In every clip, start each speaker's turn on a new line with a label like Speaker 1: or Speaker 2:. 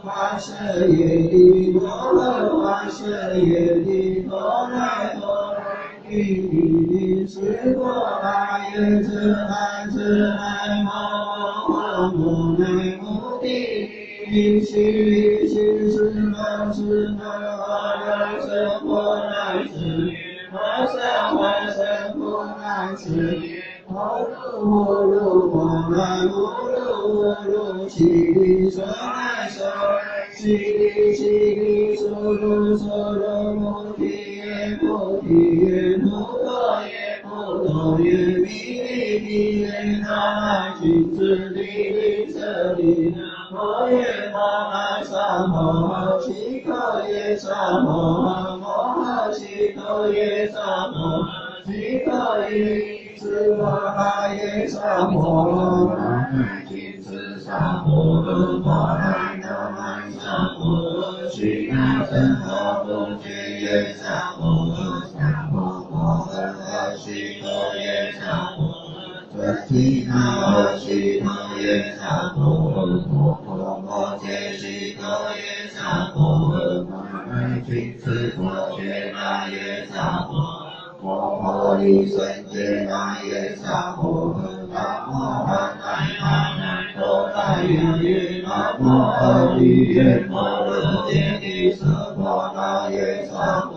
Speaker 1: 花舍耶帝，摩诃花舍耶帝，哆来哆来咪咪，是波那耶遮那遮那摩诃摩那摩帝，依悉依悉是那是那阿呀遮波那遮花舍花舍波那遮。摩噜摩来摩噜悉地娑来娑，悉地悉地娑罗娑罗摩提耶摩提耶摩多耶摩多耶弥利毗耶那谨墀地利舍利摩耶摩那萨摩悉陀耶萨摩摩诃悉陀耶萨摩悉陀耶。是摩那耶萨摩那金翅萨摩诃摩那那曼萨摩诃悉那僧诃不觉耶萨摩诃萨摩摩诃悉陀耶萨摩诃遮提那诃悉陀耶萨摩诃摩诃摩揭悉陀耶萨摩诃摩那金翅陀揭那耶萨摩诃摩诃利胜揭那耶萨摩诃南无阿难阿难多那耶南无阿利耶摩罗揭谛舍波那耶萨摩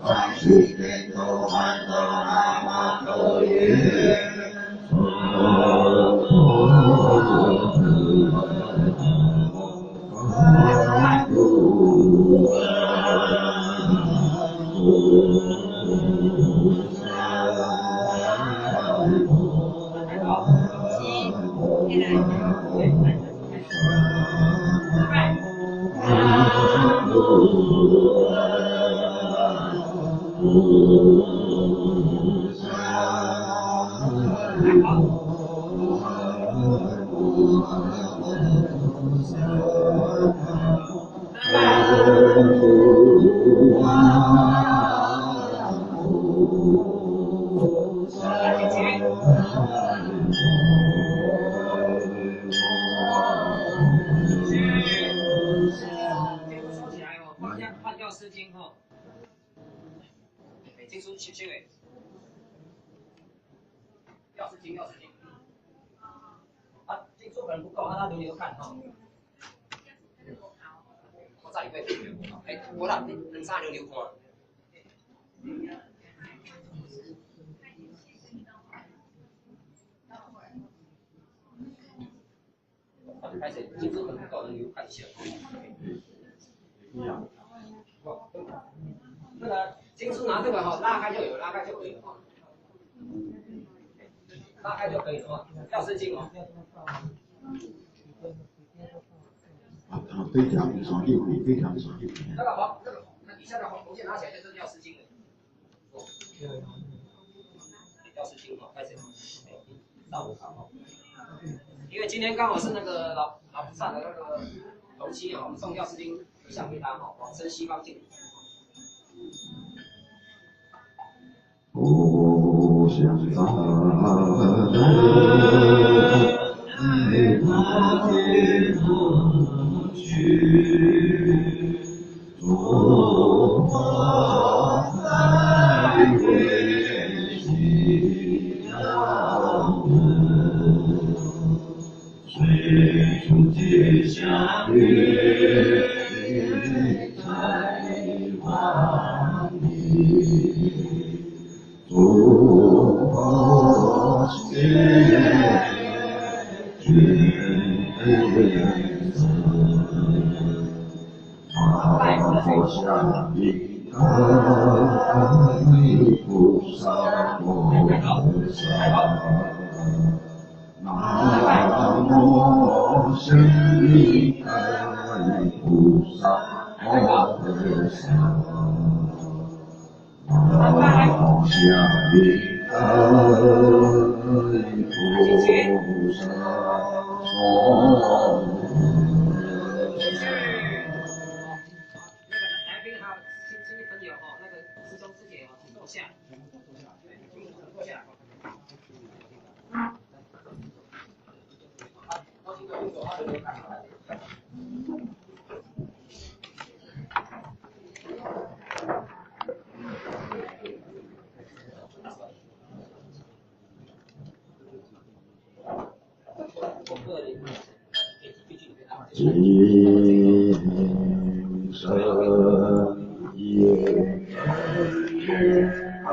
Speaker 1: 三世天多曼多那玛多耶。
Speaker 2: 开始进入很高的流看一下。那个经书拿这个哈，拉开就有，拉开就可以了。拉开就可以了啊，药师经哦。
Speaker 3: 非常爽利，非常爽利。
Speaker 2: 那个好，那底下的红线拿起来就是药师经了。药师经哦，开始。上午好。因为今天刚好是那个老菩萨的那个头七啊，我们送药师经一向给他哈，往生西方净土。
Speaker 3: 无相萨埵，爱他皆不去，诸佛来为悉教门。随处皆相约，在万里，诸佛皆觉僧，法佛相应阿弥菩萨摩诃萨。南无深利阿弥菩萨摩诃萨，南无下利阿弥菩萨摩诃萨。
Speaker 2: 来宾哈，亲戚朋友哈，那个师兄师姐哈，请坐下，请坐下。
Speaker 3: 心生也安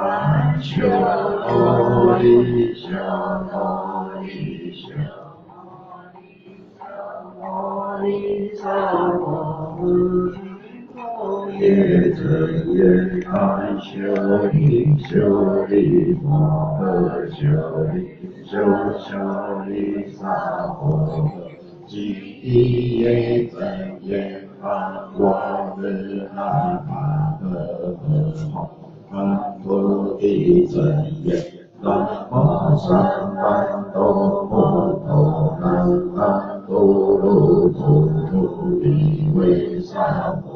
Speaker 3: 修理修理修理也真也安修理修理摩诃修理修理萨婆即也真也安我日那玛诃诃曼陀地真也南无三班多摩多南无噜噜噜比为萨婆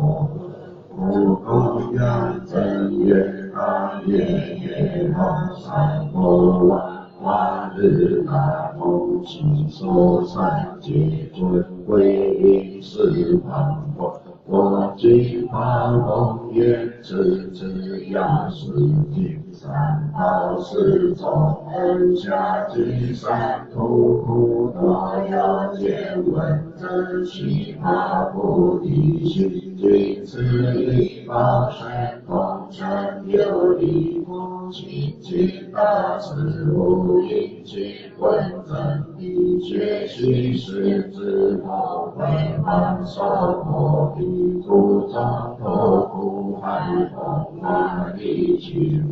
Speaker 3: 不空愿真愿阿耶耶摩三摩瓦日那摩其所三界尊归依四方佛我今发宏愿持亚世经三宝四种恩下金山土苦多有见闻真悉发菩提心君子力报身功成有力清净大慈无因尽闻真谛觉虚实之后回往受摩比故众头苦海风万里去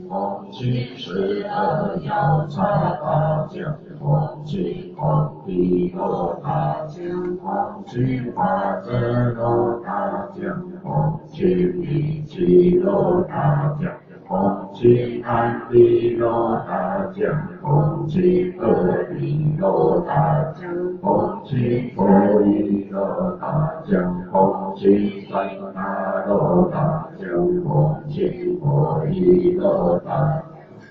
Speaker 3: 风清时而要插大将风清风地落大将风清法则落大将风清理气落大将风清安地落大将风清恶地落大将风清佛意落大将风清三大落大将风清佛意落大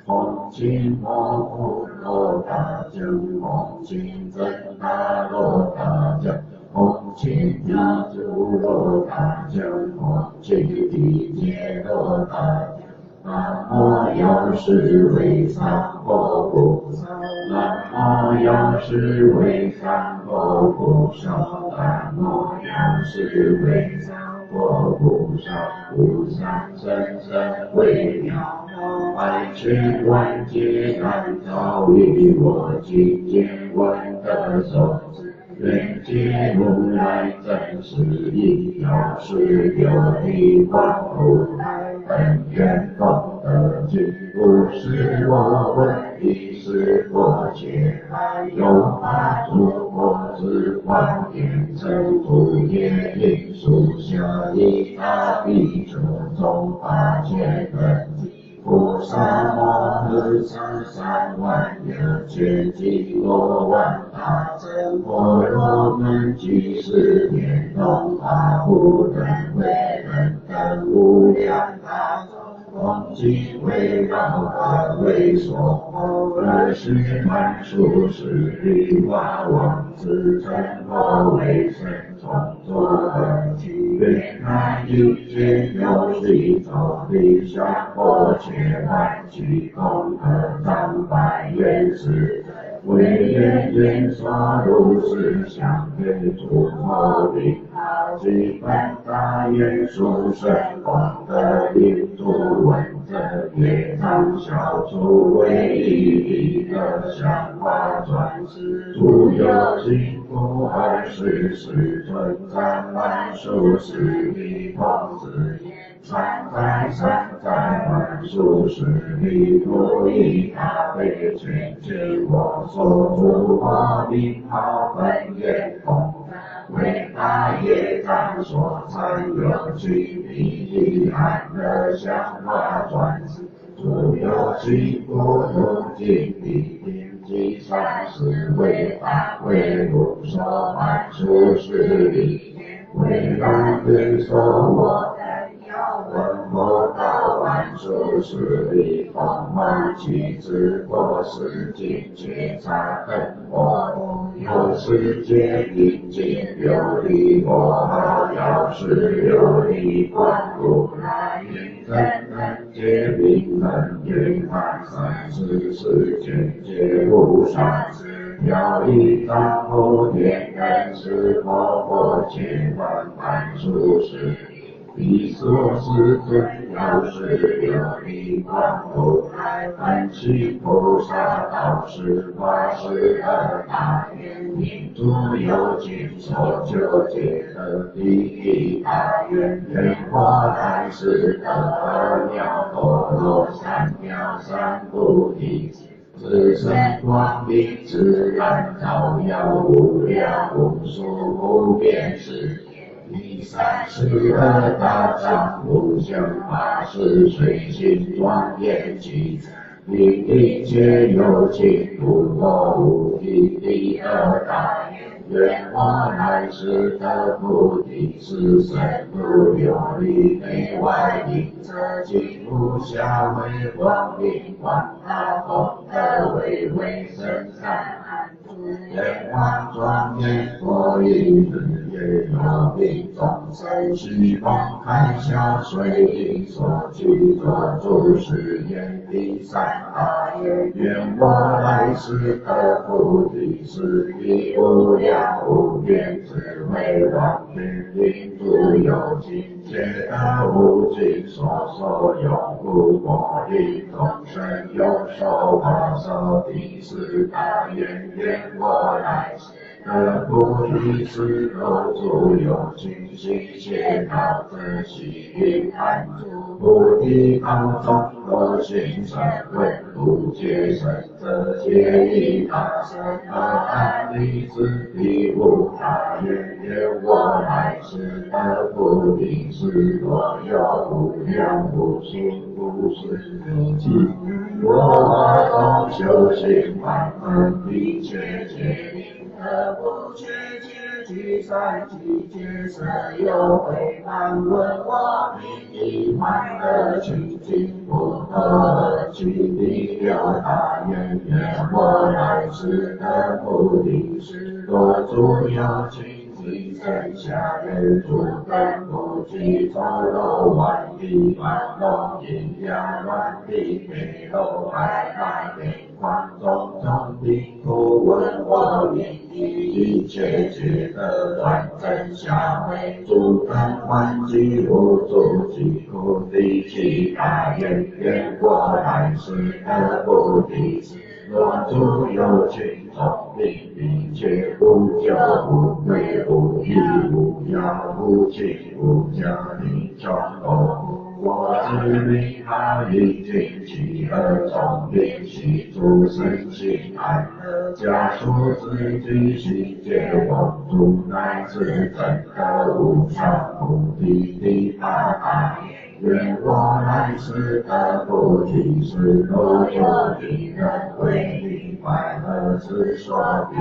Speaker 3: 风清摩诃落大将风清真大落大将风清地主落大将风清地界落大将南无药师为三佛菩萨，南无药师为三佛菩萨，南无药师为三佛菩萨，菩萨深深微妙，百千万劫难遭遇我今见闻得受。愿解如来真实义，药师有力光如来本愿功德尽，不是我闻，亦是我解。有法诸佛之光眼成诸业因数下一大比丘中八千分菩萨摩诃萨三万有千几多万大乘般若门具是念东阿不等为人等无量大众恭敬围绕而为所二十万数十里化王子成佛为神从作而起愿来一切有须走地上或且万具功德当百愿时为愿愿所如是相愿诸佛领导基本大愿殊胜功德令诸闻者业障消除唯一一个相化转世诸有情故20世尊赞满数十里童子三载满数十里不一大悲全尽我所诸佛名号本愿功为大业障所参有具利益安乐相化转世诸有情故如今必定即三世为法为如说满数十里为让愿所我闻佛道万数十里风梦其之过世尽觉察等我有世界毕竟有力我要是有力观如来应真能解明能圆满三世世间皆无上要以丈夫天人是佛佛切换凡俗世，彼所是尊要是琉璃光如来梵起菩萨道是法是二大愿，民诸有情所求皆得第一大愿，愿我来世得二藐波罗三藐三菩提。自身光明自然照耀无量无数无边世界，第32大藏无相法是随心庄严其成，令一切有情无我无体。第二大愿我来世得菩提，是身如琉璃内外应则尽无暇为光明广大功德为深善。愿望庄严佛以日夜有病众生虚妄开销随因所具作诸事业。第三大愿我来世得菩提，是彼无量无边智慧王天令诸有情皆得无尽所有故我令众生有受法受。第四大愿愿我来世得菩提，是若诸有情悉切道之喜运安住菩提道中，若行深问不觉深则皆以大身而安立之。第五大愿愿我来世得菩提，是若有无量无数无数有情我中修行万分一切皆令得不缺皆具三际皆色有慧满问我名以满的清净不得去。第六大愿愿我来世得菩提，是若诸有情即生下人诸根不具丑陋顽皮乱动阴阳乱地美陋害害眼光种种病苦问我名一切皆得断真下为诸根欢喜无诸疾苦。第七大愿愿我来世得菩提，若诸有情众病一切无救无归无依无药无情无家庭众偶，我知名他已尽其而众病悉诸身心安乐，家属之具悉皆往诸乃至真得无上菩提。第八大愿我来世得菩提，是若有敌人为你百合之所比，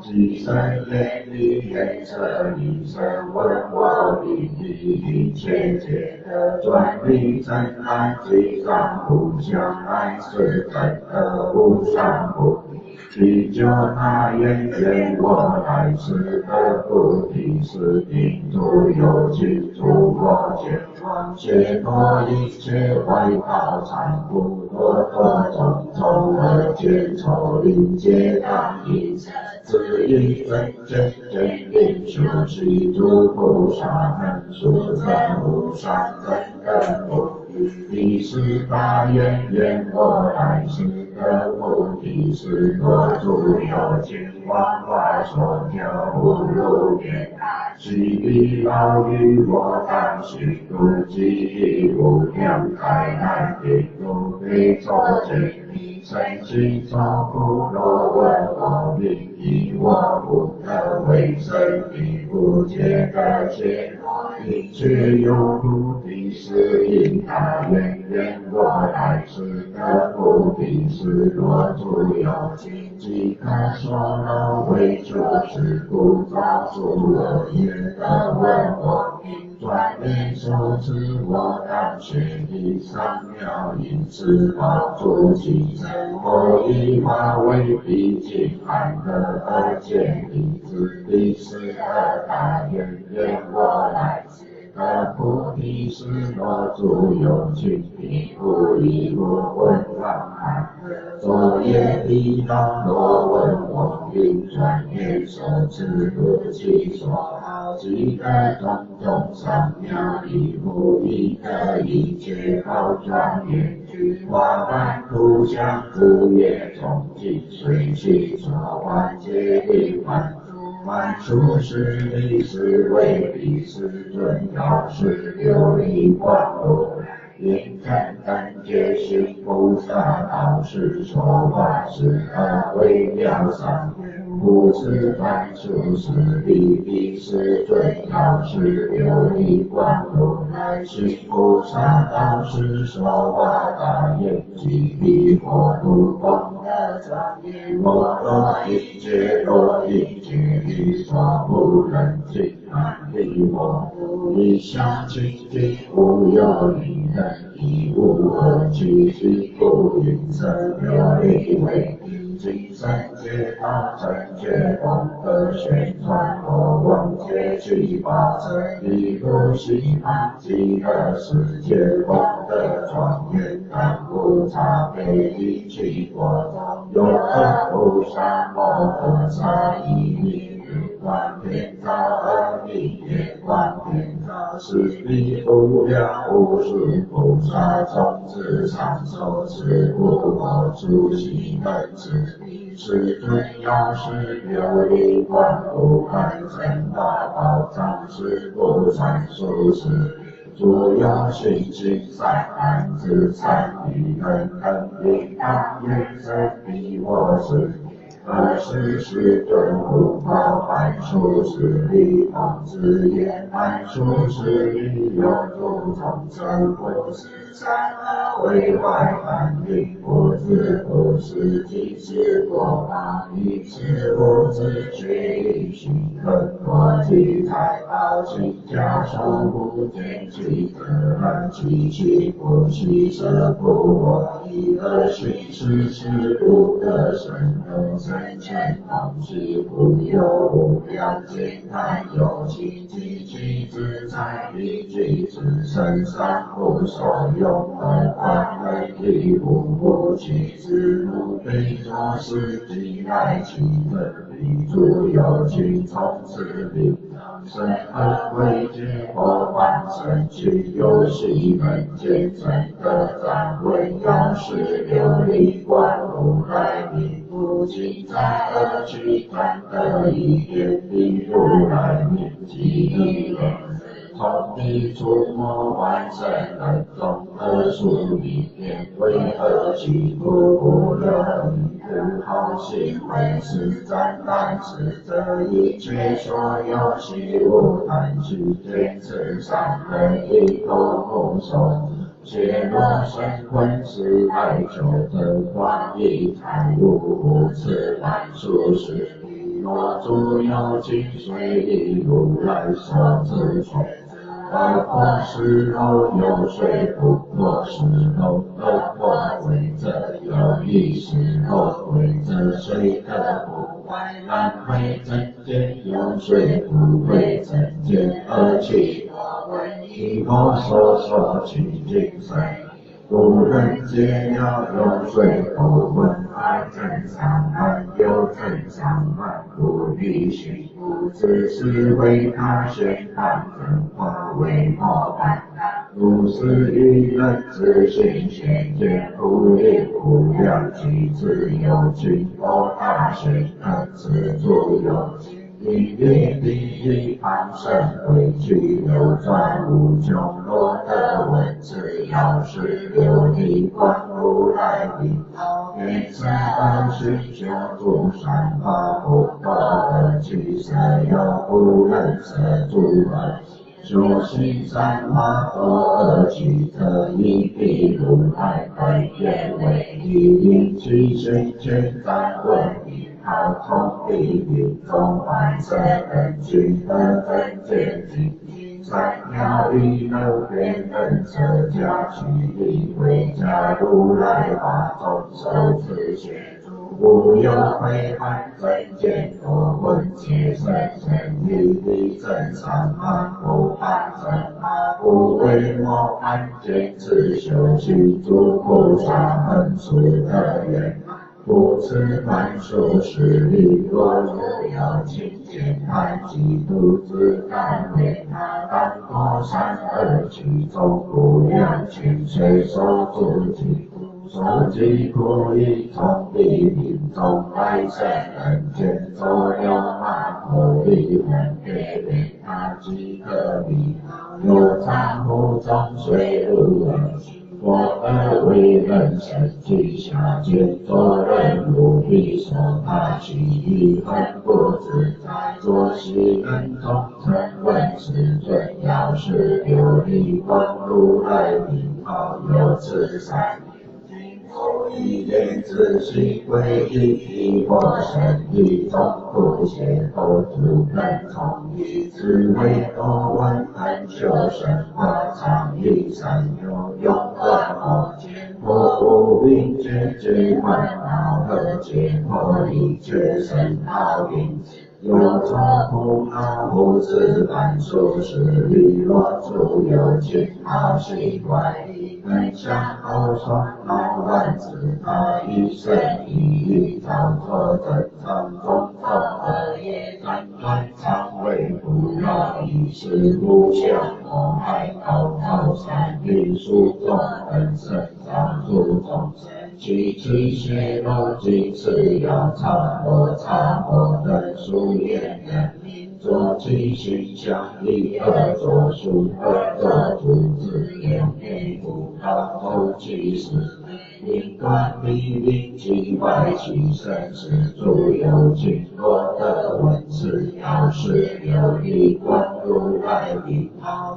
Speaker 3: 即生眼力眼色一生问我名一切皆得专利真安即上无相安是真得无上菩提。第九大愿愿我来世得菩提，是定诸有情诸我见妄解脱一切外道残苦多多种种而见愁临皆当应自应真真真令修习诸菩萨能殊胜无上真等菩提。第十大愿愿我来世得菩提，是若诸有情往来所教无入边，悉彼老于我当行度极无量灾难并如非洲见身心受苦，若问我名以我不得为生彼不解得解一切有苦。第十一大愿愿我来世得菩提，是若诸有情即可所能为诸事故造诸恶业，得闻我名专念受持我当学的三藐因持宝诸其身，我以化为毕竟安乐而见离之。第12大愿愿我来世得菩提是我主有情彼不以我问万海，昨夜地当罗问我云转念手持不其所好，即得种种善妙以无一得一切好庄严。花瓣土香枯叶中尽随其所观皆令万殊是理是为理是尊要是琉璃光如应真等觉行菩萨道是说法是微妙善不知凡殊是理是尊要是琉璃光如行菩萨道是说法大愿即彼佛度功德庄严我若一切若一切理所不能尽难离我一向清净无有离人亦无二其其不应生琉璃为今生皆道成觉功德宣传我望皆去法身一如西方极乐世界功德庄严但无差别一切国中有二菩萨摩诃萨一名观天照阿弥耶观天照是彼无量无数菩萨从此常受持无我诸行门持是尊要是琉璃光如来真大宝藏是不传殊是诸有行行善安之善与人肯定当愿生彼我是二十是尊无报凡殊是理方之言凡殊是理有诸众生不是善恶为坏反应不知不是即是过法一知无知觉一心更多其财宝其家守不见其德然其其不其舍不我一个心是是不得生有生前方是不有无量劫难有其其之财以及之身上不所用而观能力不其之不非作是即来其人力诸有情从此理生而为结果万生去有习门见真的赞为要是琉璃光如来名不尽在而去看得一点比如来名即一人从地出没万生人中而数里面为何其不乐不好行为是赞叹是这一切所有习无贪取见此善人一口不受切若生魂是来求得光一财物无此凡殊是若诸有情随意如来所自取而或是若有水不若是若而或为者有意识若为者水得不坏但为真见有水不为真见而其以我所说其精神古人皆要有水不问爱真上岸有真上岸不必行不只是为他宣判真话为模范如是一人之心显见不离无量其自有情佛大宣判此诸有因为第一方生为具有转无穷罗的文字要是琉璃光如来名愿生而寻求诸善法不可而去舍有不能舍诸而修行善法多而去则以彼如来本愿为一因其心全赞问好从地狱中万生人群的真见经善妙意能辨人舍家取力为家如来法中受持学诸无有悔恨真见多闻皆生生离离真善法无法真无为魔安见自修习诸菩萨恒殊的缘。不持满数十里，若如有情见叹嫉妒之甘愿，当多善恶其中不良情随手足己，所及故意从地命中来生人间，所有马口力分别为他即可离，有常湖中水入耳。我而为人生体下见，做人如彼所他其余恨不自在，作息人中曾问世尊，要是琉璃光如来名号有此善。后一念自心归一我身体中不邪后诸根从一智慧多闻恒修神法常以善有用的佛我无病解决烦恼和解脱一切生道因有作苦恼无自感数十里若诸有情好习怪异能相后双老万子他一生一造作正常中道恶业难断常为不要一时无相我爱高高山林树中恩生长诸众生其其邪漏尽是要常我常我等数言人作其形象一恶作数恶作诸子言语不高头其实因断必令其外其身是诸有情若得闻是要是琉璃光如来名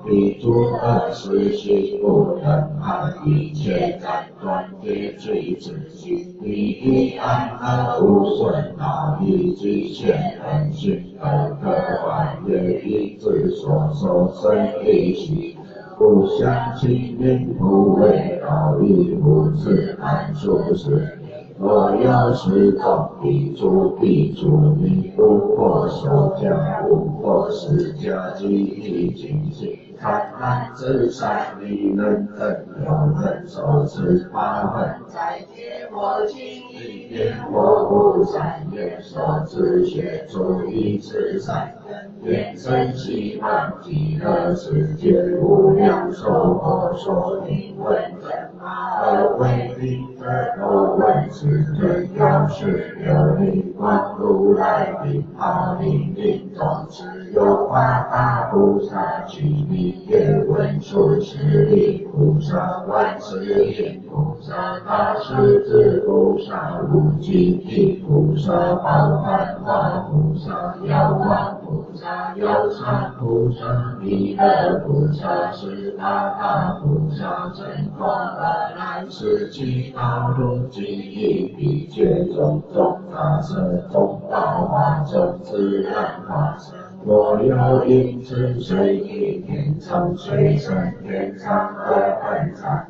Speaker 3: 彼诸恶事心不能害一切斩断灭罪之心第一安乐无损恼以及现人心而可怀也以自所受生利息不相其名不为道义不自安舒适若有时众彼诸你无破手家无破世家即以精进贪婪之善你能等有人受持八分在天我今一念我无善业所知学出一次善愿生希望极乐世界无量寿佛所应问正而为彼得都问世尊要是琉璃光如来名号令令众持有八大菩萨其名也闻数十里菩萨万世音菩萨大势至菩萨无尽地菩萨宝幻化菩萨药王菩萨有常菩萨弥勒菩萨是大大菩萨真空而来是其道路即以彼界种种法身中道化中自然化身若有因此随意天长随生天长而恒长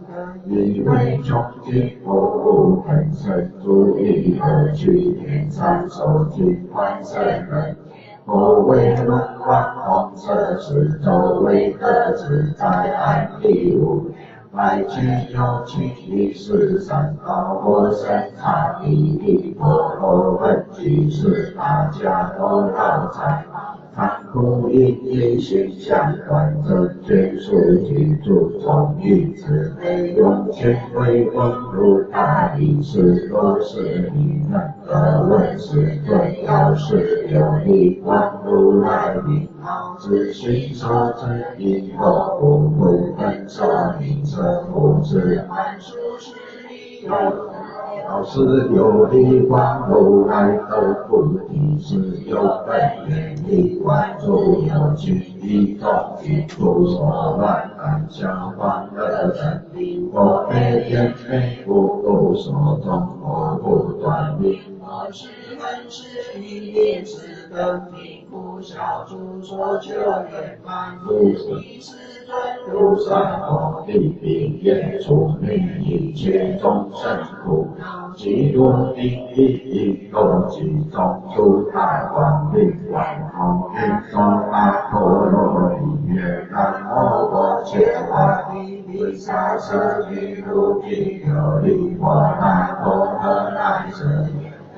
Speaker 3: 以为穷尽不无本身足以而去天长受尽万生人我为轮观红色是周围的自在安利物百千有情一世三高我身差地地婆罗问题是大家都绕在贪苦因心相关正觉数记住从一之内用千为风如大理是若是你能得闻世尊要是琉璃光如来名自心所知因果不会分受名称不知满数十里要是琉璃光如来的菩提是有本愿力观诸有情一众一处所乱感相关的人我非天非不所中我不断力
Speaker 1: 我是本是一定是跟贫苦小处所求圆满，一世尊如山火地平业处命一切众生苦恼，极多定义一多集中出大光明万红云说阿婆罗利月南无我切瓦地毗沙舍提卢毗琉璃波那婆诃那舍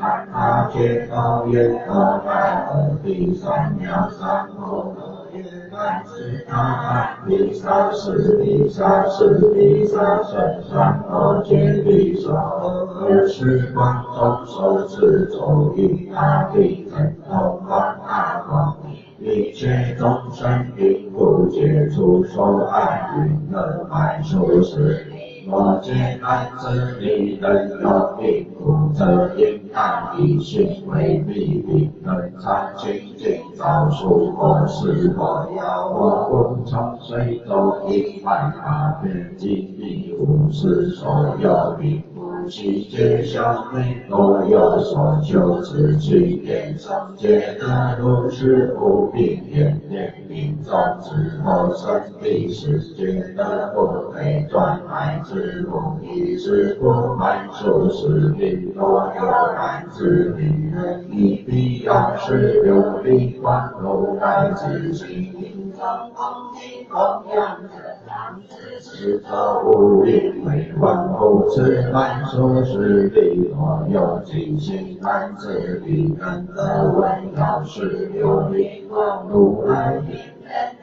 Speaker 1: 他他切高耶多那诃地三藐三菩提耶南知他毗沙士毗沙士毗沙舍三摩揭毗娑尔时光中受持咒语大地神通光大光，一切众生并不解除所爱云乐满处时，我见男子女人有病苦，则应当以心为必病，能常清净早熟或是或要我共从水中一万法遍尽地无视所有病。其皆小妹若有所求，此去天上皆得如是无病眼念命中之后生必是皆得不可转来之路，以是不满数十病若有满之女人，以必要是有力观如来之心。中空体供养者，当知是则无力为万不知满数十力，若有尽心难自力，能得闻要是有力光如来名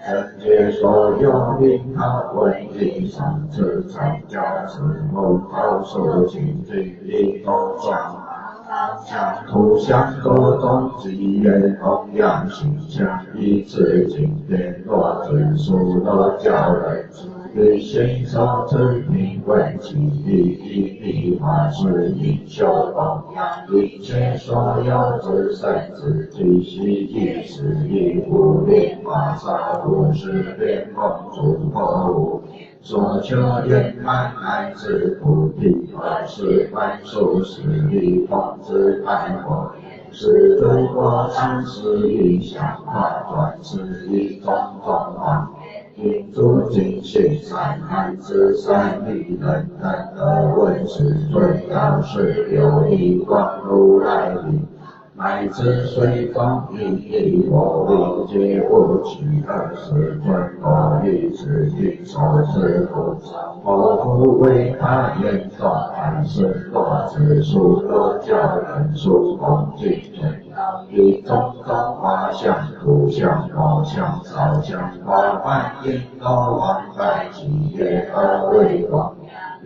Speaker 1: 人皆所有灵好闻理上至常教此无高数清净力中状。相图相各种机缘供养形象，以此经典若尊书若教人，于现受之名为其意，以彼法是应修供养，一切所有之圣之体系，亦是以无量法萨不是变供诸佛物。所求圆满乃至菩提，而是万数十力奉之爱我，是诸佛常时以想化转世以种种王，因诸尽性善男之善利人等而问世尊要是有一光如来力。乃至随中以我力皆不取20尊我以此地所知故，我复为他言说还是多之数多教人数恭敬天，以种种花相、图像、貌相、烧相、花瓣应都往在其业而为光。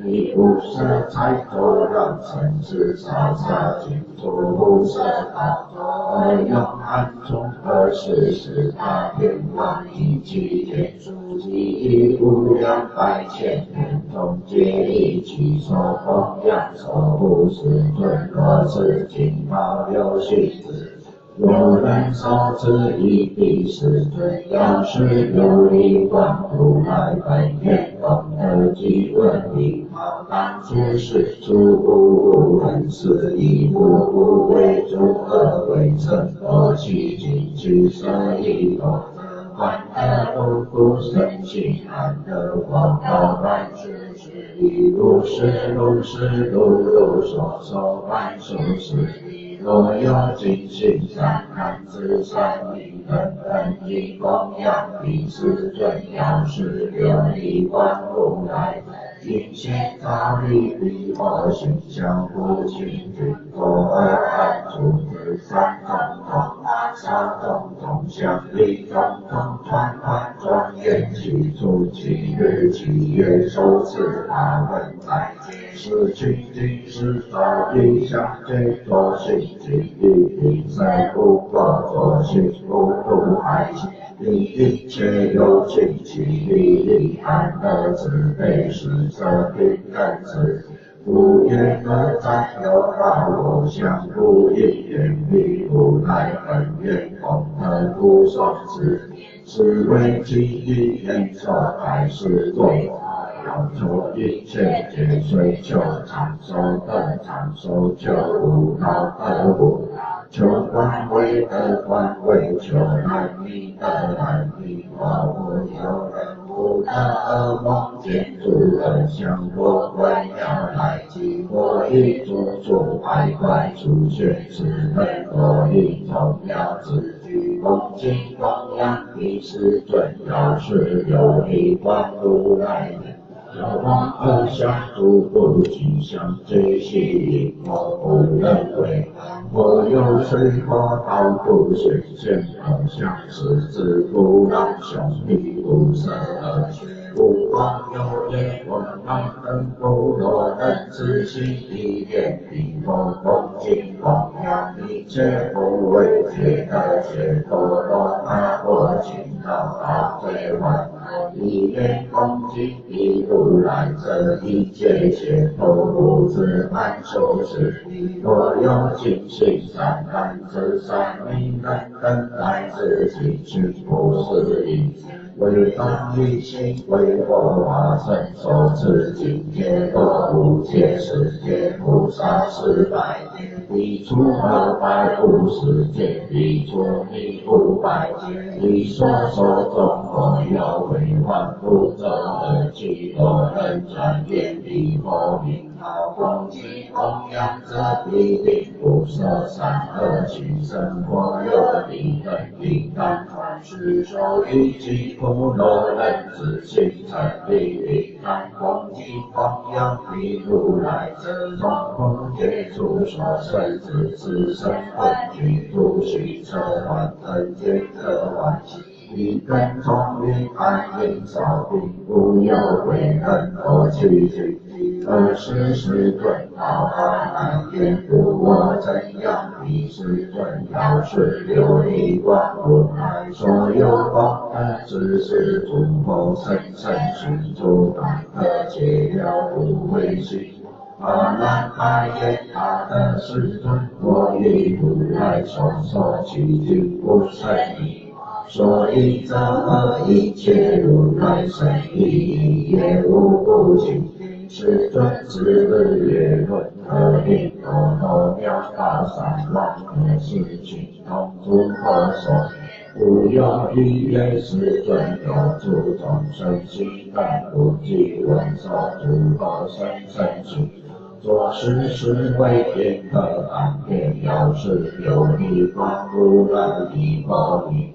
Speaker 1: 以无色彩作让尘世烧杀尽诸无色道，而用暗中而事使他天王以其天数及以无量百千年中皆以其所供养所不是尊若是金宝流行之。有人受之以彼是尊，要是有力观如来本愿供而即问礼貌，当初是诸无人是以无为诸恶为正，而其尽其舍一头。观得无故生心安得广大万事是以如是如是如如所受万数是。若有尽心善男子善利等等以供养彼是尊，要是有力观如来，应现造力彼佛形象不清净多而安住之三种同三种同相力种同团团庄严其处其日其月受持他文在是清净是造意相皆作性净意并在不过作性不入海心，因一切有情其力力安乐慈悲是则平等之。无言而占有法我相不一言必如来本愿供而不受持，是为其一言所开示作。
Speaker 3: 要求一切皆随求长寿的长寿，求无老的无老，求官位的官位，求安逸的安逸，我无有人无的恶梦见诸恶相我归要来即我一诸诸百怪出现之人，我一同要自具恭敬供养彼世尊，要是有一光如来年。有光而相诸不尽相皆吸引，我不认为我有水火道不显现而相持之不让兄弟不舍而去。不光有眼，我让人不落人之心一念，彼佛恭敬供养一切不为觉的解脱罗他我请到大罪患，一念恭敬彼如来这一切解脱不自满受持，若有尽心善男子善女人等来自己去不是因。为当于心为佛法身受持境界多无界世界菩萨400劫，彼出250劫，彼出你500劫，你所受众佛有为还不走而去，多人转变彼佛名号恭敬供养者必定不舍善恶趣生活有理人应当传世受于其不落人之心成立应当恭敬供养彼如来者众空界处所生之自身困局诸须车还等见可还一根从云安应少并不有为人多去去20世尊好阿难言故我怎样彼世尊要是琉璃光如来所有功德之事诸佛生生世诸大可解了无为心阿难他言他的世尊我以如来所说其经不胜意所以这一切如来神意也无不尽世尊之日月论可令多罗妙法三王可事情同诸佛所无有一言世尊有诸众生心但不计闻受诸佛生生去作事是为天可安天要是琉璃光如来一佛名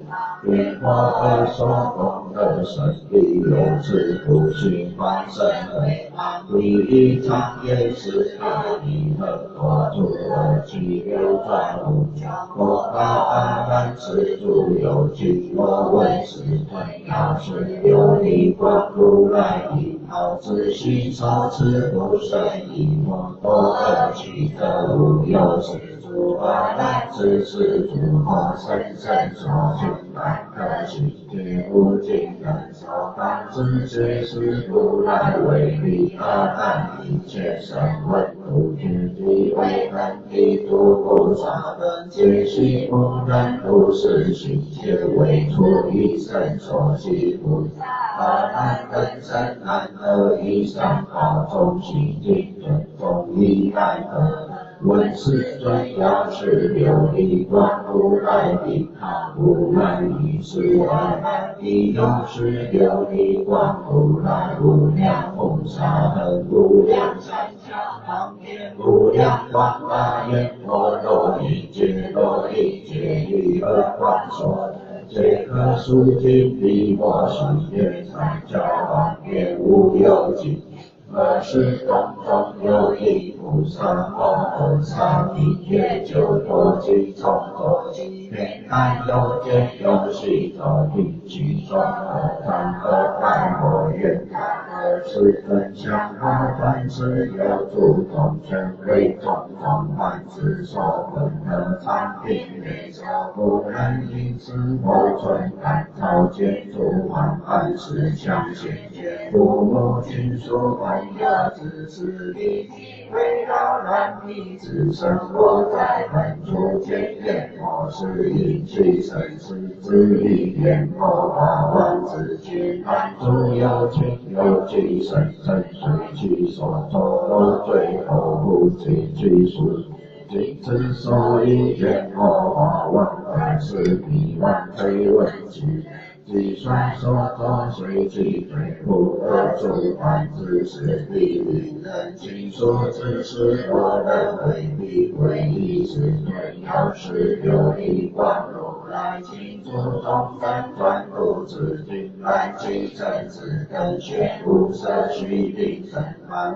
Speaker 3: 因佛而所供的神力有此不虚幻身为第一常言是阿弥陀佛诸恶气流转无我阿难是诸有情我问世尊要是琉璃光如来一好自心受持不胜一我多恶气则无有是诸阿难之是诸佛生生所行但可行皆无尽人所当知皆是如来为利阿难一切声闻不知地为能地诸菩萨等皆悉不能不是行皆为出一生所系菩萨阿难等身难得以上报中心经准中一难得闻世尊要是琉璃光如来名号无难于是阿难亦有是琉璃光如来无量菩萨等无量三家旁边无量光大愿波罗蜜揭罗一切于二光所皆可速尽彼我须愿三教旁边无有尽而是种种有一菩萨摩诃萨一切九多吉从多吉天台有见有悉多定其中而参而拜我愿而是分享而凡是有诸众生为种种万之所闻而常并内所不能因此我存甘草见诸王安世相现父母亲属有自是地围绕然彼之生活在本处见见我是因其生死之力言佛法万之间安住有情有其神身随其所作，都最后不尽其数。今之所以言我华万而是彼万非问其。其算所作随其罪不而主观之事必令人其所之事我人为必为意识对要是有一光如来其诸众生专不知经来其真之根学无色虚定身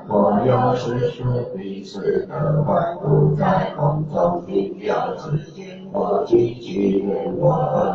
Speaker 3: 或有世俗彼此得万物在空中应要之间我积其日我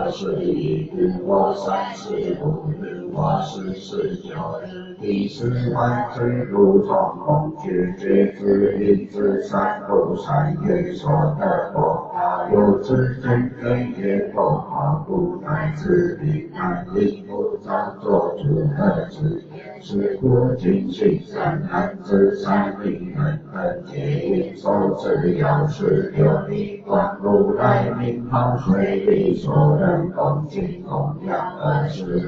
Speaker 3: 20一日我30五日我44、9日第4万之如从空觉觉之因之三不善业所得果有之见根业不好不乃至彼安因不造作诸恶之是故今行三难之三令人分解因受之要是有力观如来名号水力所人恭敬供养22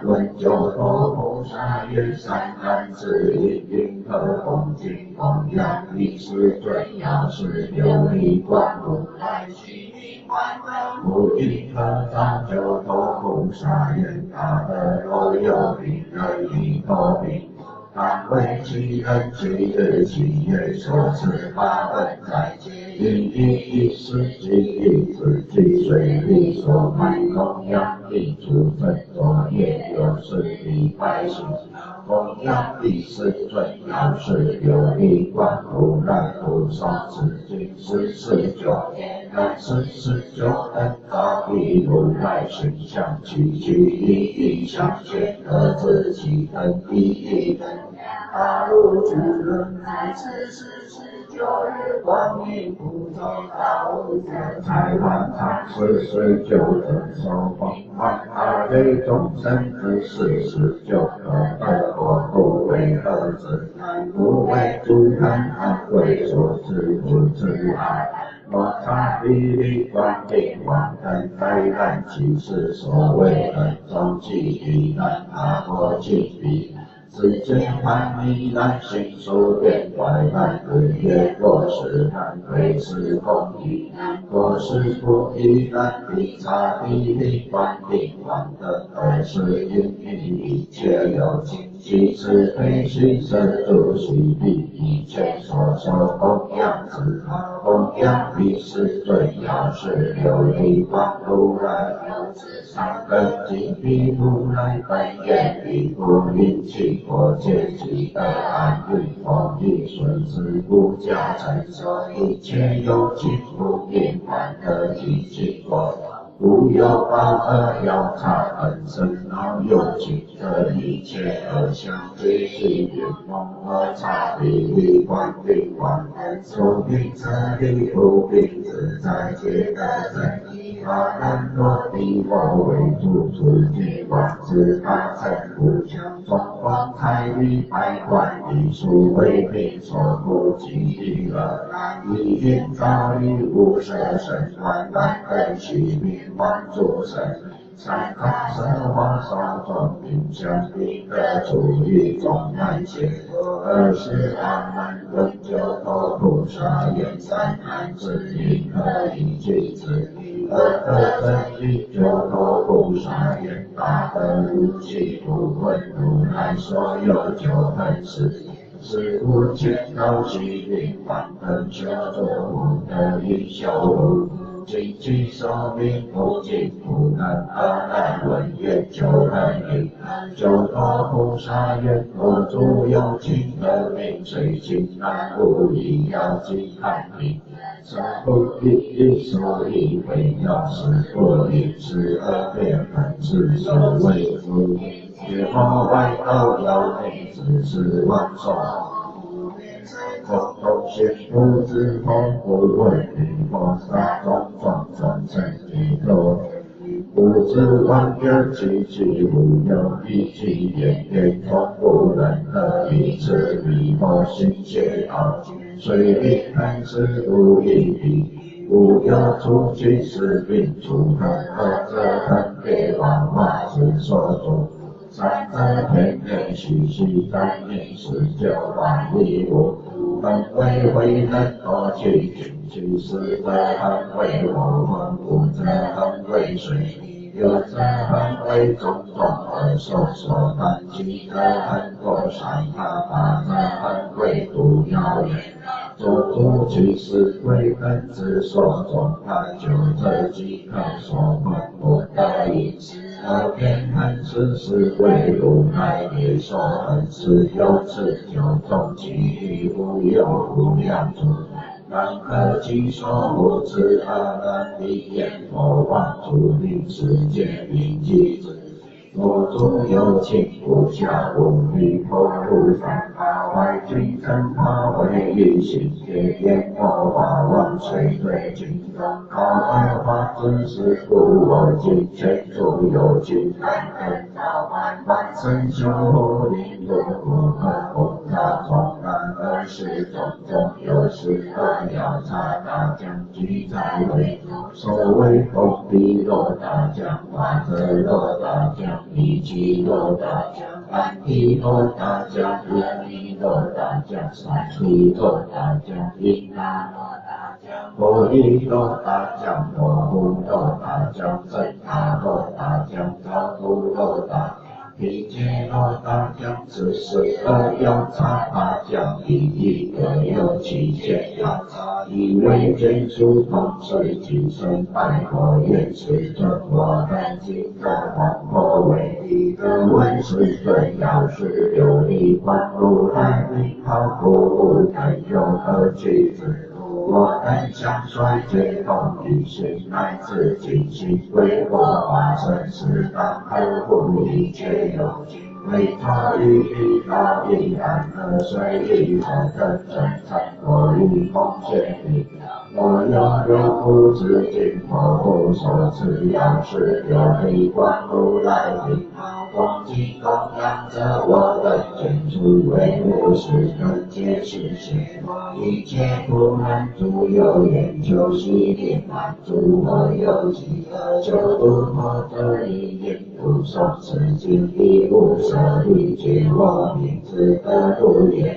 Speaker 3: 论九头菩萨言三难之因何恭敬供养一是最要是有力观如来其名观不因何造九头菩萨言大德若有灵而一头名当为其人其日其夜所持法本在皆因一时即一自己随力所买供养地主分作业有是礼拜行供养第四尊要是有力观如来菩萨之经49但49等大地如来形象其一相见而自其等一等大如之人在49日光明不走大无色才完常49等受光光大类众生之49可得果不为何之不为诸人安为所知不知爱若他比例观定往等灾难其是所谓人中其一难他或其比世间万迷难行数变坏难日夜过世难为是公义过世不义难理察比例观定往等而是因一切有情其是非心生主悉地一切所受供养之供养必是最要是琉璃光如来三根即彼如来本愿彼不令其国界即得安运风义顺之不教成所一切有情不变幻得一切国无有报而要他本身恼有情得一切而相对其缘梦而差比例观定往所并则力不并自在皆得真义法难若彼我为主出界观之大乘不强中观开立百观艺术为名所不及地而难以因造力无色身观难而其名望诸神三康色花少众并相并得出一种难解20阿难论九头菩萨言三难之因何以尽之得真理九头菩萨言大德如其不问如来所有九分事是无见到其灵凡等修作无得以修无尽其寿命不尽不能阿难闻言求难应九头菩萨言我诸有情得名随情难无疑要即看明生不一所以为要是不应是而变本是所谓夫解脱外道要内只是妄说空空行不知空不为彼佛萨种种众生体多不知万缘其其无有一其言言中不能得一次彼佛心解奥虽必看是无一彼无有出其事并除恨而则恨别往化之所住三者天人虚虚三念十九万亿无，本为慧能多去群去世者恒为我们，无者恒为水。有者恒为种种而受所难，其者恒过山塔，八者恒为毒药也。种种去世为根之所种，但九者即可所闻不得已。而偏恒是为如来也所恒是有此九种其余无有无量处。然可其所不知阿难离言佛望诸令世界名记之。我诸有情无暇无虑破如三法外君臣法为欲行业言我法望随对境中考二法之事故我今前诸有情感恩早晚万生修灵如无可不他从然而是种种有时而要察大将居在为所谓佛比罗大将法则罗大将一起罗大将安提罗大将一提罗大将三提罗大将一那罗大将波伊罗大将摩呼罗大将真他罗大将高度罗大将比揭罗大将此十二要察大将一各有其见要察以为见书同时今生拜佛愿是尊我等今得黄佛为一个问世尊要是有力观如来名号不无等有何去之我等相衰皆同一心，乃至尽心归我化身时当呵护一切有情，为他于一道一安和随意何等真诚，我于奉献你。我有不知尽佛不所持，要是有力观如来名号，恭敬供养者，我等尽出为无始根皆是邪，一切不能诸有眼求悉令满足我有几何求度破者一言不诵此经一无舍利觉我名字得度也。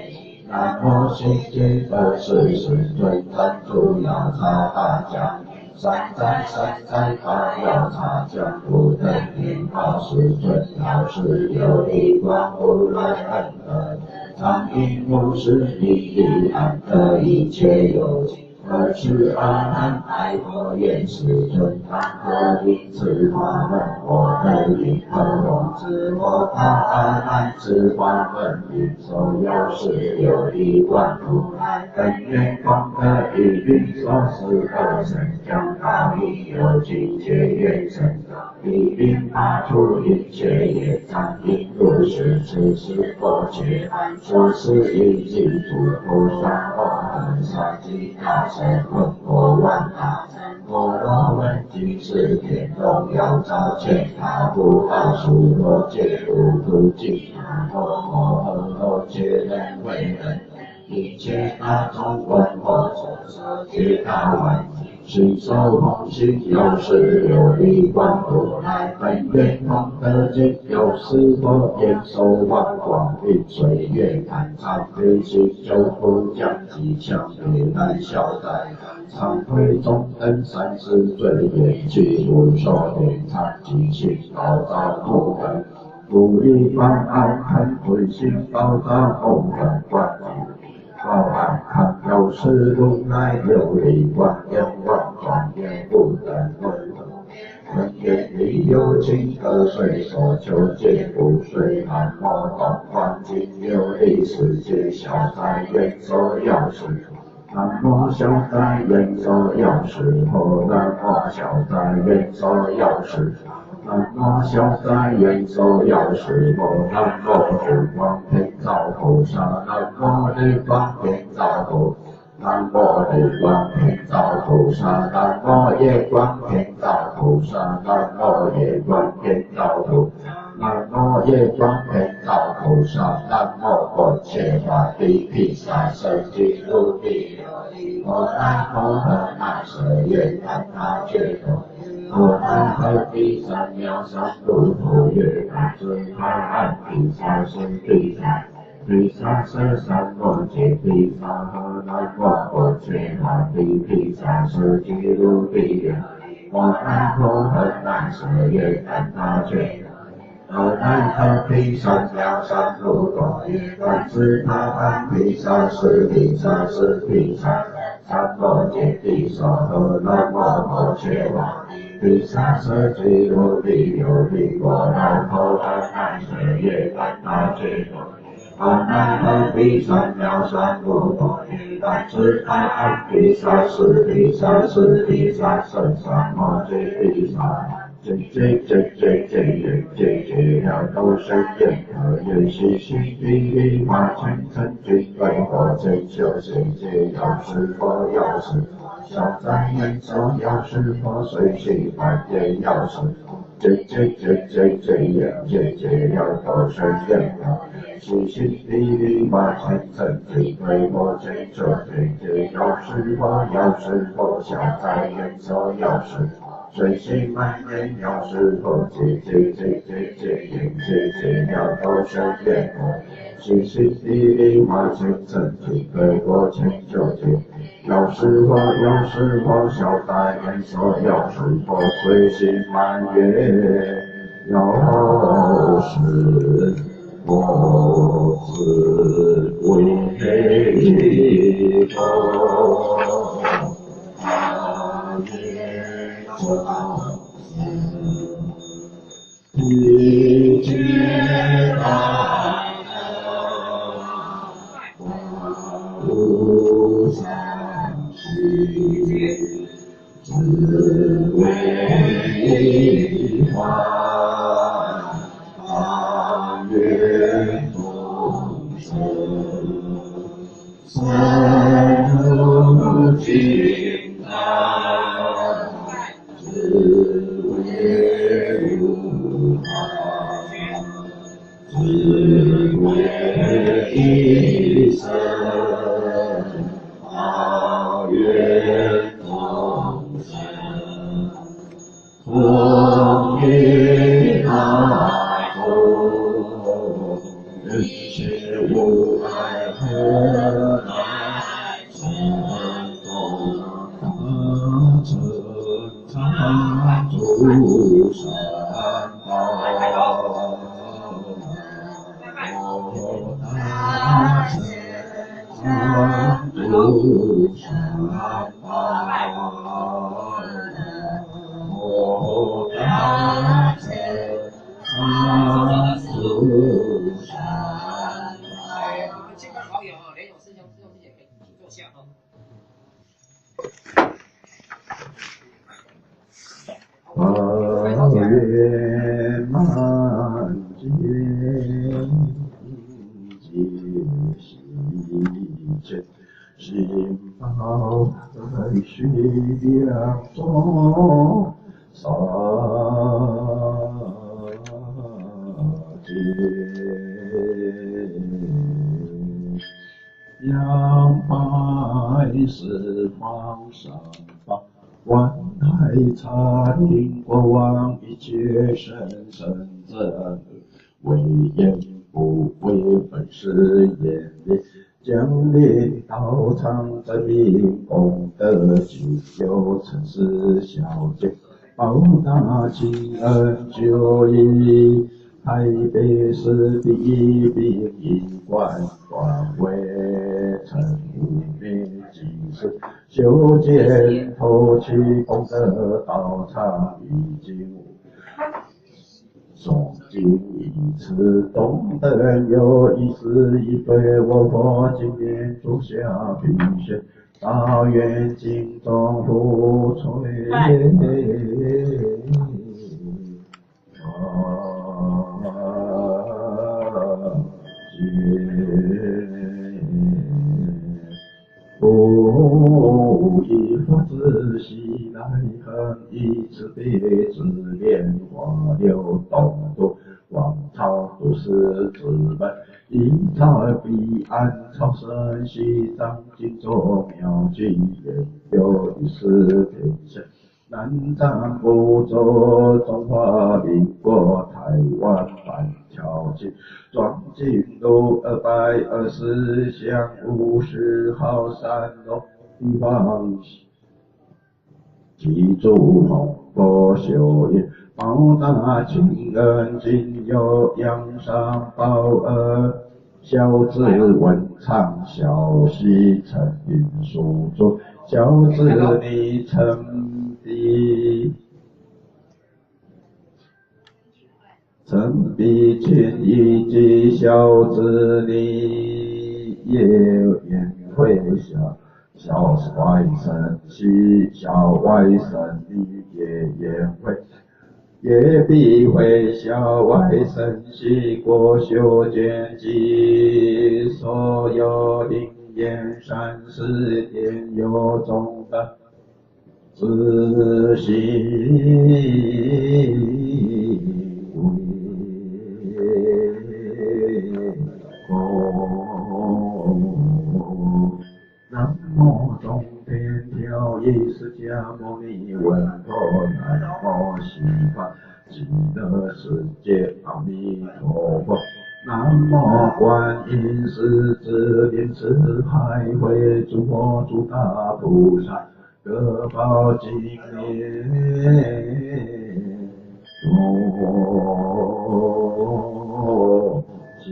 Speaker 3: 南无悉皆得世世尊赞助要察大将，三在八要察将不等念报世尊，要是有力观如来恩德，常应无始利益安得一切有情。尔时阿难爱佛言世尊，当何因此法门？我等因何容之？我怕阿难此法门因所有是有力观如来本愿光德一并所示二乘将大利有境界愿成，一并发出一切业障，应如是此时佛觉说是一尽诸佛三王恒沙及大神问佛万大乘波罗问即是天龙要照见他不告诉罗界不度尽陀摩诃罗界人为人一切大众闻佛所说皆大闻心受空心有时有力观如来本愿功德尽有时佛言受万广运水月看常推心救苦降吉祥别难消灾常推中等三世罪业去无所念常吉心高照不等不利方安看推心高照不等观报安看有时如来有力观眼望庄严不等问本愿力有情得随所求皆不随南无东方尽有力世界消灾愿所要事南无消灾愿所要事佛南无消灾愿所要事南无消灾愿所要事佛南无日光天照菩萨南无日光天照菩南无日光天照菩萨南无夜光天照菩萨南无夜光天照菩萨南无夜光天照菩萨南无观切法地毗沙僧祇卢毗罗离婆南摩诃那舍愿怛他觉多我安和地三藐三菩提也，感知他安地萨是地萨。地萨是三摩地，地萨和南无佛切那地，地萨是吉卢地也。我安和很难舍也，感他觉。我安和地三藐三菩提也，感知他安地萨是地萨是地萨。三摩地地萨和南无佛切那地萨是吉卢地有地，我安和很难舍也，感他觉。我安和地三藐三菩提也，感知他安地萨是地萨是地萨是三摩地地萨。这了都是任何人是心地化成成军队或成就世界要是否要是小在人所要是否随喜反言要是这了都是任何是心地化成成军队或成就世界要是否小在人所要是随心蔓延，要是否了都是变化，是心地里化成成绩，对我成就的。要是否小在人所要是否随心蔓延，要是否自为佛。一切大无上心，自为法，当愿众生深入经藏，自为无他，自为一生，发愿众生，同业大众，人切无碍何来生动大成常住三宝，我大成常住三宝，我大成常住三宝。
Speaker 2: 亲朋好友啊，连友师兄师姐可以请坐下啊。
Speaker 3: 月满见喜见，心报在虚量中洒见，仰拜十方三宝。万海刹令国王一切神正为言不为本是言力，将力道场真明功德具有成事小见，报答亲恩就义，台北市第一殡仪馆官位成无名警示。修建头七功德道场已经诵经一次东灯有一丝一对我佛今年足下平学大愿经中不垂不以佛自喜来恒以慈悲自莲花流动度王朝都是资本一在彼岸超生西藏经中妙经也有一丝天下南瞻部洲，中华民国台湾板桥区庄敬路220巷50号3楼地方记住洪波修业，报答亲恩仅有仰上报恩。小字文昌，小溪成云书作，小字你成笔，成笔千一记，小字你也言会小。小外甥喜，小外甥你也言会。也必会小外甥喜过修见记，所有灵验善事天有中的自信南无中天调意释迦牟尼文陀，南无西方极乐世界阿弥陀佛，南无观音狮子莲池海会诸佛诸大菩萨，各报经念佛家。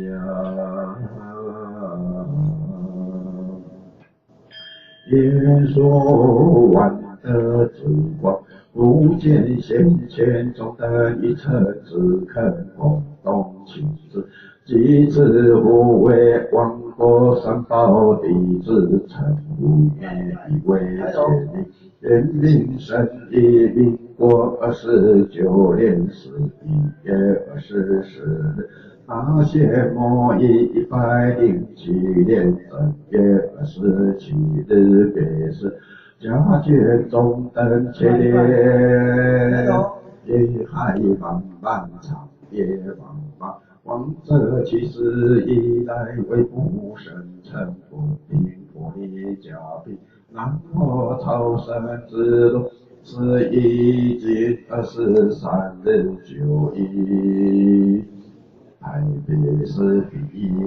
Speaker 3: 耶说万德之光，不见先前中的一尘之肯轰动情志，即知无为王国三宝弟子成无灭以为前力，天命神力民国29年11月24日。大谢末乙107年正月27日别时，家眷中等切列，夜海茫茫，长夜茫茫。王者其实以来为不生成不平，佛力加庇，南无超生之路。11经23日9日。台北市第一殡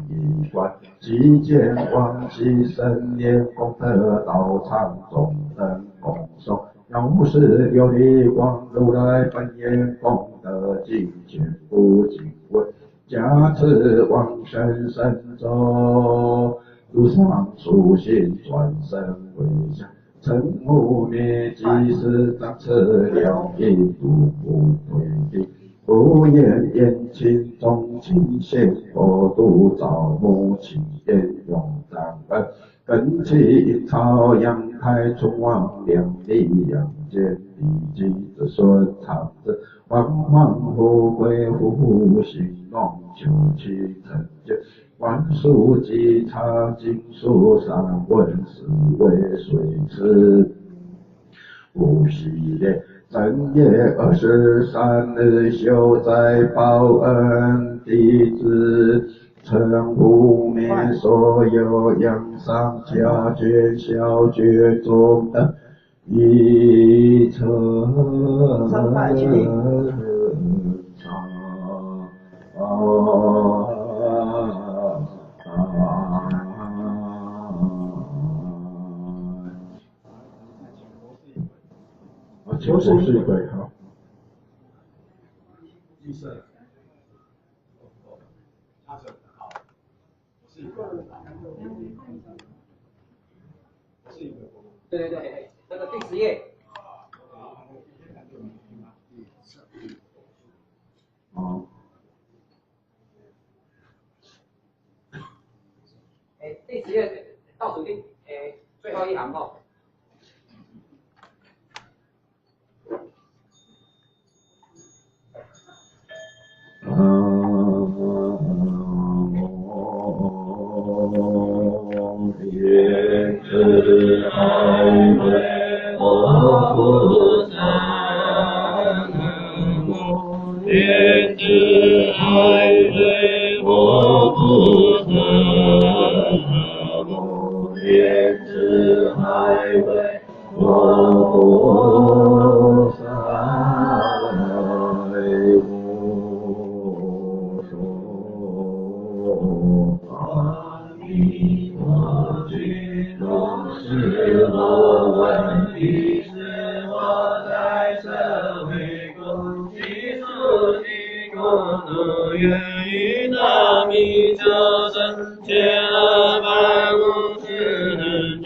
Speaker 3: 仪馆，即见往昔生年功德道场中等供送，要是琉璃光如来本愿功德尽全部尽为，加持往生神咒，如上初心转身回向，成无灭即是张持了印度不退避。不言言情中情现，佛度照目情言永障恩，根气阴曹阳台春望两地阳间地基子孙长子，往往富贵福兴隆，求其成就，万数机场经书上文思维随持不系列。正月23日，修在报恩弟子，称无灭所有阳上家眷小眷中的一层求是一对好。
Speaker 1: 绿色的，他是好，我是一个，我是一个。
Speaker 2: 对，那个第10页。
Speaker 3: 哦。
Speaker 2: 第10页倒数最后一行哦。
Speaker 3: 天之海为我菩萨，天之海为我菩萨，天之海为我菩萨。离我居，如是我闻彼是我在社会共其数其共度愿于那弥救生切万物是能居，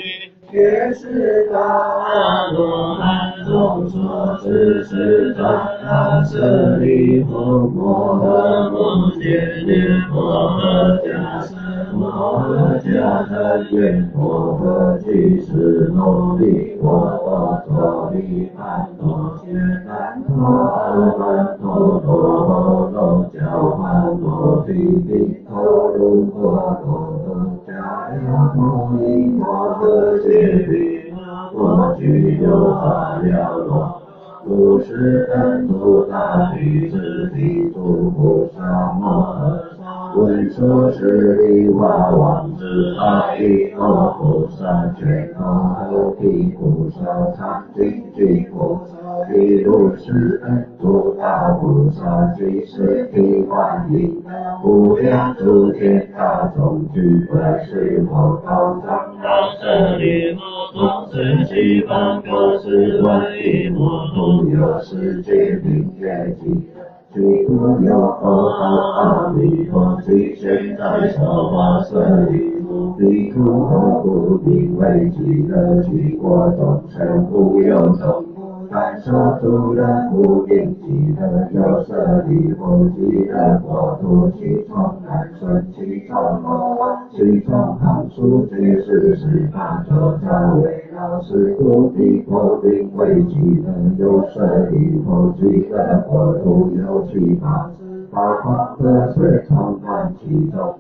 Speaker 3: 却是大罗汉众所知是转那舍利弗摩诃目犍连摩诃迦舍摩诃迦檀愿摩诃居士牟利摩诃陀利盘陀揭难陀阿曼陀罗罗教梵摩提帝陀卢婆罗迦呀摩尼摩诃揭毗我具有阿了罗。不是等诸大具之地诸菩萨摩诃闻说是利华王之阿逸多菩萨觉多诃毗菩萨常精具菩萨亦如是等诸大菩萨具是地观音无量诸天大众具本是佛道场大舍利摩宗是西方各是观音摩宗有世界名业集具故有佛阿弥陀具现在所化舍利弗彼故何故名为极乐具国众生无有众感受诸人无名极乐有舍利弗极乐国土其中南顺其中东其中旁属居士十方周遭围绕是故彼国名为极乐有舍利弗极乐国土有七八方河水充满其中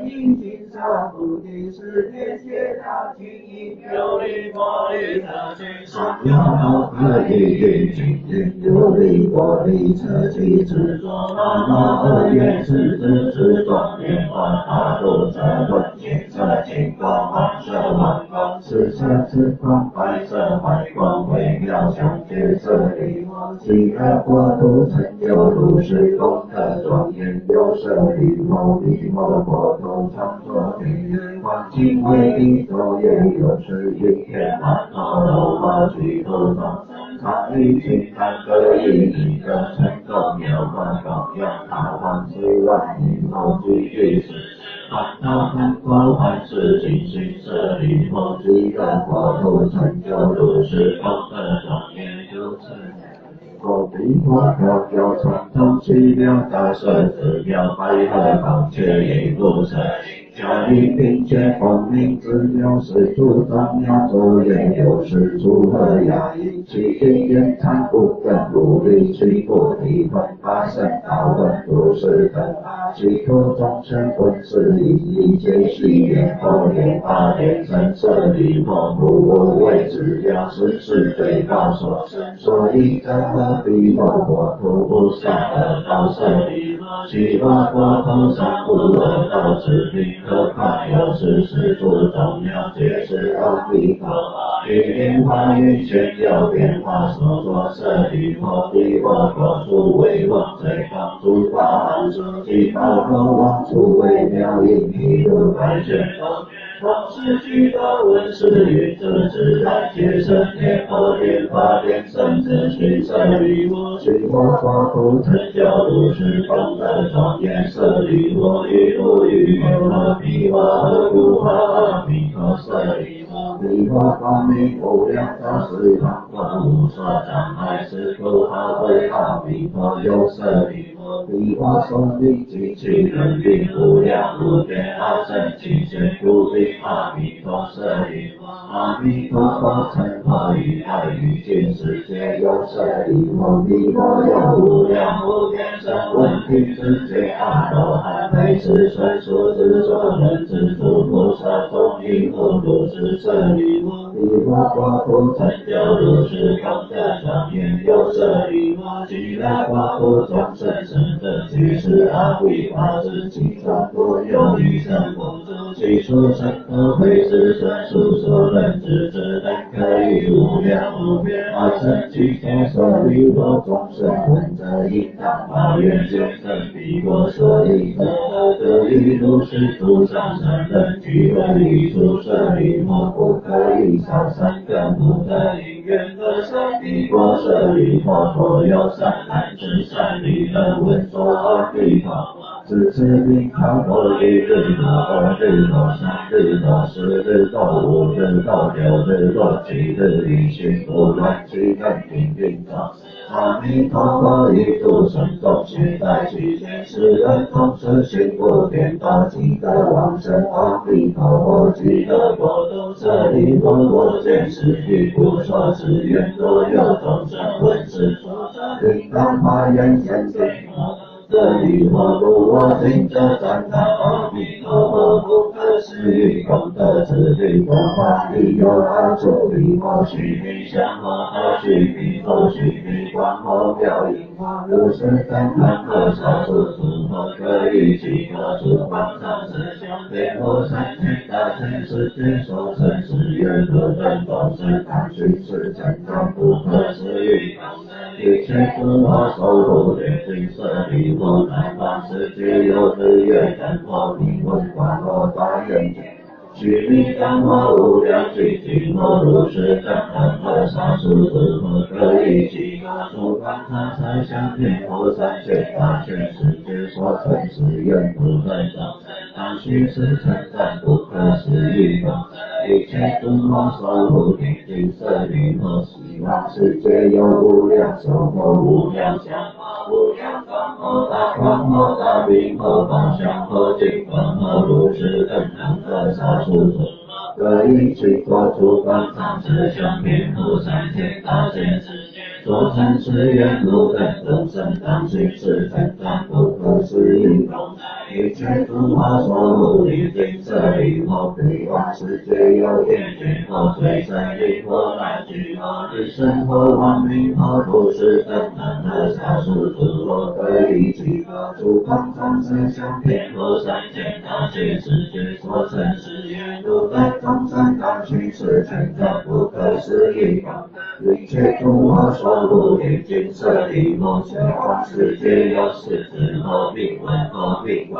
Speaker 3: 因经上菩提是天界大群因有利波利特具上有可以运经因有利波利特具执着阿二愿是之之庄严观大度者论见色情光黄色黄光是色之光白色白光微妙相觉舍利弗极乐国土成就如是功德庄严有舍利弗弥摩国土常作地观境为地作业有是因天满陀罗摩具土众生常于群坛各以一个成功有观供养大方是万年后具具士烦恼很多万事尽心舍利弗极乐国土成就如是功德庄严如是佛彼佛佛有传统奇妙大舍寺庙白鹤光却也不舍教育并且奉命之妙是诸宗妙作业有是诸何雅音其因缘参不更如力其不体分发生道闻如是等其诸众生闻是一切悉言佛言法言生舍利弗不无为之了是是最高所生所以真何彼佛国土不善恶道舍利弗其佛国土上无恶道之地何况有是是诸众妙皆是阿弥陀于变化于现有变化所作舍利弗彼佛国土为王最高诸法含处其宝罗王处为妙音毗卢白卷同是具多闻是语之自然皆生天佛莲法莲生之须舍利弗其佛国土成就如是功德庄严舍利弗于如于阿弥陀何故阿弥陀舍利弗彼佛光明无量大十方光无所障碍是故何为阿弥陀有舍利弗彼佛所立及其人力无量无边阿僧祇劫故令阿弥陀舍利弗阿弥陀佛成佛于爱于尽世界有舍利弗彼佛有无量无边声闻听世界阿罗汉乃是随数之所能知诸菩萨众因无如是舍利弗彼佛国土成就如是功德庄严有舍利弗极乐国土众生生的即是阿弥法之其中多有余生不足其出生和会子孙属所认知之等可以无量无边法身其所舍利我众生闻者应当发愿见证彼国舍利子得以如是诸上善人具为一处舍利我不可以少三根不得因缘得生彼国舍利佛所有善男子善女人闻说阿弥陀自此并考过一日多二日多三日多四日多五日多六日多七日一心不乱其根平运中阿弥陀佛一度生众现在其间世人同时心不颠倒即得往生阿弥陀佛即得国土舍利佛我见是须不说是愿所有众生闻是说者应当发愿现定舍利佛如我今者赞叹阿弥陀佛不可思议功德之力佛法利有阿处离佛须弥相佛和须弥佛须弥光佛妙音佛如是赞叹佛少数诸佛可以其各诸方常是相遍佛三千大千世界所成是愿如等众生当须是成就不可思议功德一切诸佛守护莲尽舍利佛南方世界有日月等佛名闻光佛大愿须弥干佛无量具体佛如是等等佛少数诸佛可以其各诸方常才相遍佛三千大千世界所成是愿不分众生当须是成就不可思议功德一切诸佛守护莲尽舍利佛希望世界有无量寿佛无量相佛无量光佛大光佛大明佛宝相佛净光佛如是等等佛少数诸可以其各诸方常是相遍佛三千大千世界所成是愿如等众生当须是成就不可思议功德一切诸佛守护莲尽舍利佛彼往世界有眼见佛随身力佛来具佛日生佛王明佛如是等等佛少数诸佛可以其各诸方常是相遍佛三千大千世界所成是愿如等众生当须是成就不可思议功德一切诸佛守护莲尽舍利佛随往世界有世子佛并闻佛并闻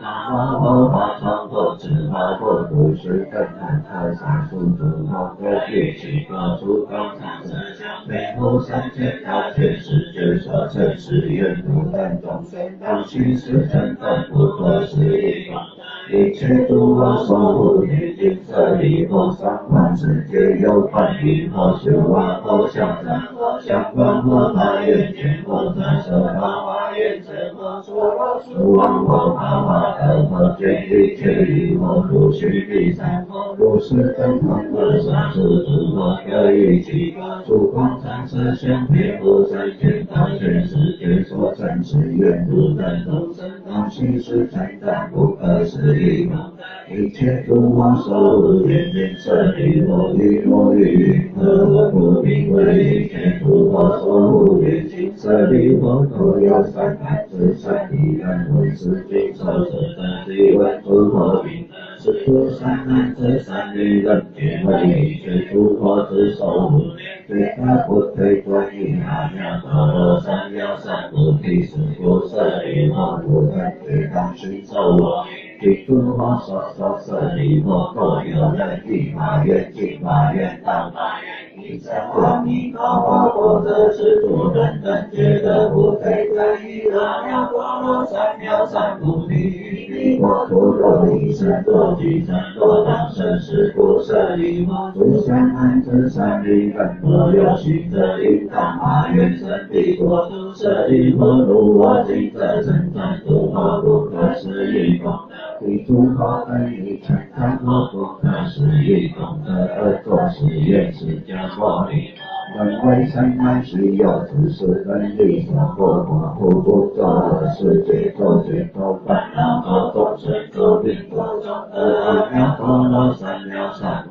Speaker 3: 南无佛法常佛智法佛如是等等佛少数诸佛可以其各诸方常是相遍佛三千大千世界所成是愿如等众生当须是成就不可思议功德一切诸佛守护莲尽舍利佛三方世界有梵音佛修阿佛相赞佛相观佛大愿见佛在舍法华愿成佛所罗树王佛法华德佛见一切离佛如须弥山佛如是等等佛少数诸佛可以其各诸方常是相遍佛三千大千世界所成是愿如等众生当须是成就不可思议功德一切诸佛守护莲尽舍利佛于若于何不名为一切诸佛守护莲尽舍利佛都有善男子善女人闻是经受者等即闻诸佛名是诸善男子善女人皆为一切诸佛之守护最大不退转于阿弥陀罗三藐三菩提是故舍利佛不能最当须受我其诸佛所舍利佛都有人地法愿尽法愿当法愿一切阿弥陀佛佛者是诸人等觉得不退转于阿弥陀罗三藐三菩提于国土若一生多聚生多当生是故舍利佛诸善男子善女人若有行者应当发愿生彼国土舍利佛如我今者成赞诸佛不可思议功德其诸佛可以成赞佛不可思议功德而作是愿释迦牟尼人为善男须有知识能力所过不不作恶事解作罪作烦恼作众生作病作众阿弥陀罗三藐三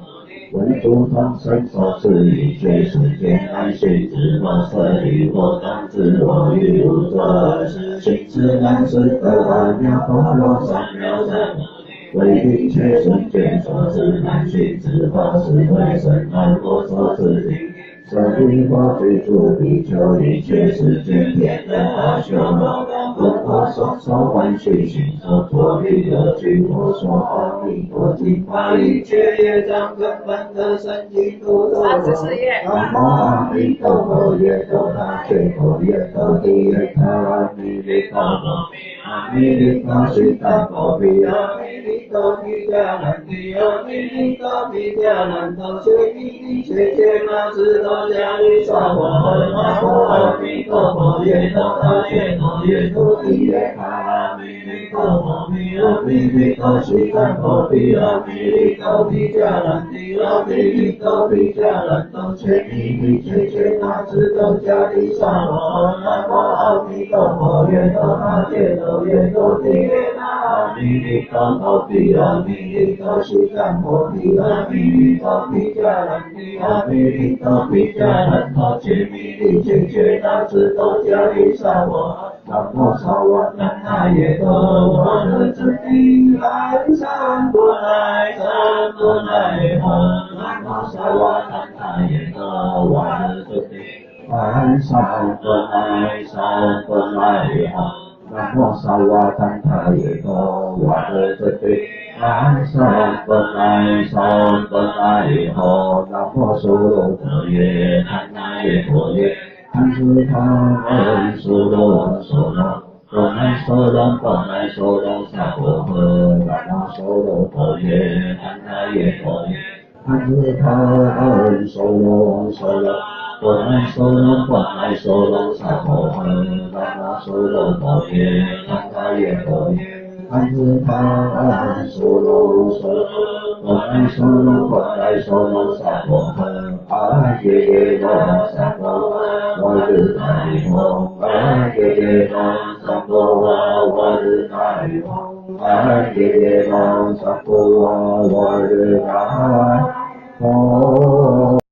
Speaker 3: 为诸众生所持一切世间安息之佛舍利佛当知我于无作恶事行之难事得阿弥陀罗三藐三为一切世间所知难寻之法，是为神难佛所知境。舍利佛居住比丘，一切世间天人阿修罗，闻我所说万须行所作利乐具，我说阿弥陀经，把一切业障根本的生净土陀罗。南无阿弥陀佛，耶多那切佛，耶多地耶他阿弥利多佛，阿弥利多悉达多毗，阿弥利多毗迦兰帝，阿弥利多毗迦兰多，切弥利切切那智多。迦利萨婆诃，南无阿弥陀佛，耶多那切多，耶多地耶他阿弥利多佛，阿弥利多悉达多毗，阿弥利多毗迦兰帝，阿弥利多毗迦兰多，切弥利切切那智多迦利萨婆诃，南无阿弥陀佛，耶多那切多，耶多地耶他阿弥利多毗，阿弥利多悉达多毗，阿弥利多毗迦兰帝，阿弥利多毗迦兰多，切弥利切切那智多迦利萨婆诃，南无萨瓦难那耶多，我的真谛来三不来，三不来诃，南无萨瓦难那耶多，我的真谛来三不来，三不来诃。南无萨瓦坦他耶多，我的真谛来三不来，三不来诃。南无娑罗多耶坦那耶多耶，坦斯他闻娑罗娑罗，多乃娑罗多乃娑罗萨婆诃。南无娑罗多耶坦那耶多耶，坦斯他闻娑罗娑罗。多乃娑罗多乃娑罗萨婆诃。南无娑罗多耶坦那耶多耶，坦斯他闻娑罗娑罗，多乃娑罗多乃娑罗萨婆诃。阿耶耶罗萨婆诃，我日乃吽。阿耶耶罗萨婆诃，我日乃吽。阿耶耶罗萨婆诃，我日乃吽。